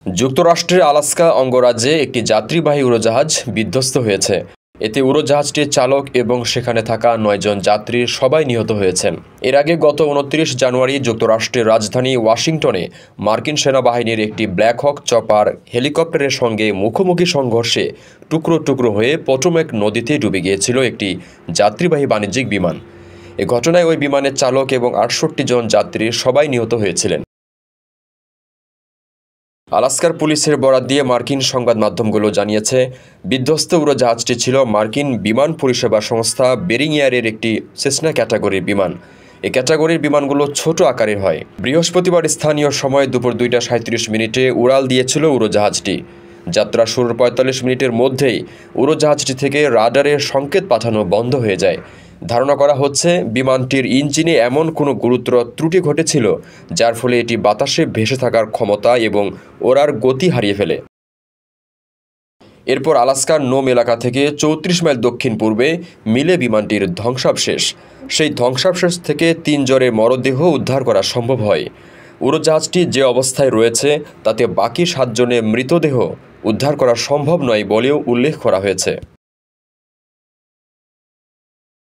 যুক্তরাষ্ট্রের আলাস্কা অঙ্গরাজ্যে একটি যাত্রীবাহী উড়োজাহাজ বিধ্বস্ত হয়েছে। এতে উড়োজাহাজটির চালক এবং সেখানে থাকা ৯ জন যাত্রী সবাই নিহত হয়েছেন। এর আগে গত ২৯ জানুয়ারি যুক্তরাষ্ট্রের রাজধানী ওয়াশিংটনে মার্কিন সেনাবাহিনীর একটি ব্ল্যাক হক চপার হেলিকপ্টারের সঙ্গে মুখোমুখি সংঘর্ষে টুকরো টুকরো হয়ে পটোম্যাক নদীতে ডুবে গিয়েছিল একটি যাত্রীবাহী বাণিজ্যিক বিমান। এ ঘটনায় ওই বিমানের চালক এবং ৬৮ জন যাত্রী সবাই নিহত হয়েছিলেন। আলাস্কার পুলিশের বরাত দিয়ে মার্কিন সংবাদ মাধ্যমগুলো জানিয়েছে, বিধ্বস্ত উড়োজাহাজটি ছিল মার্কিন বিমান পরিষেবা সংস্থা বেরিং এয়ারের একটি সেসনা ক্যাটাগরির বিমান। এই ক্যাটাগরির বিমানগুলো ছোট আকারের হয়। বৃহস্পতিবার স্থানীয় সময় দুপুর ২টা ৩৭ মিনিটে উড়াল দিয়েছিল উড়োজাহাজটি। যাত্রা শুরুর ৪৫ মিনিটের মধ্যেই উড়োজাহাজটি থেকে রাডারের সংকেত পাঠানো বন্ধ হয়ে যায়। ধারণা করা হচ্ছে বিমানটির ইঞ্জিনে এমন কোনো গুরুতর ত্রুটি ঘটেছিল যার ফলে এটি বাতাসে ভেসে থাকার ক্ষমতা এবং ওড়ার গতি হারিয়ে ফেলে। এরপর আলাস্কার নোম এলাকা থেকে ৩৪ মাইল দক্ষিণ পূর্বে মিলে বিমানটির ধ্বংসাবশেষ। সেই ধ্বংসাবশেষ থেকে ৩ জনের মরদেহ উদ্ধার করা সম্ভব হয়। উড়োজাহাজটি যে অবস্থায় রয়েছে তাতে বাকি ৭ জনের মৃতদেহ উদ্ধার করা সম্ভব নয় বলেও উল্লেখ করা হয়েছে।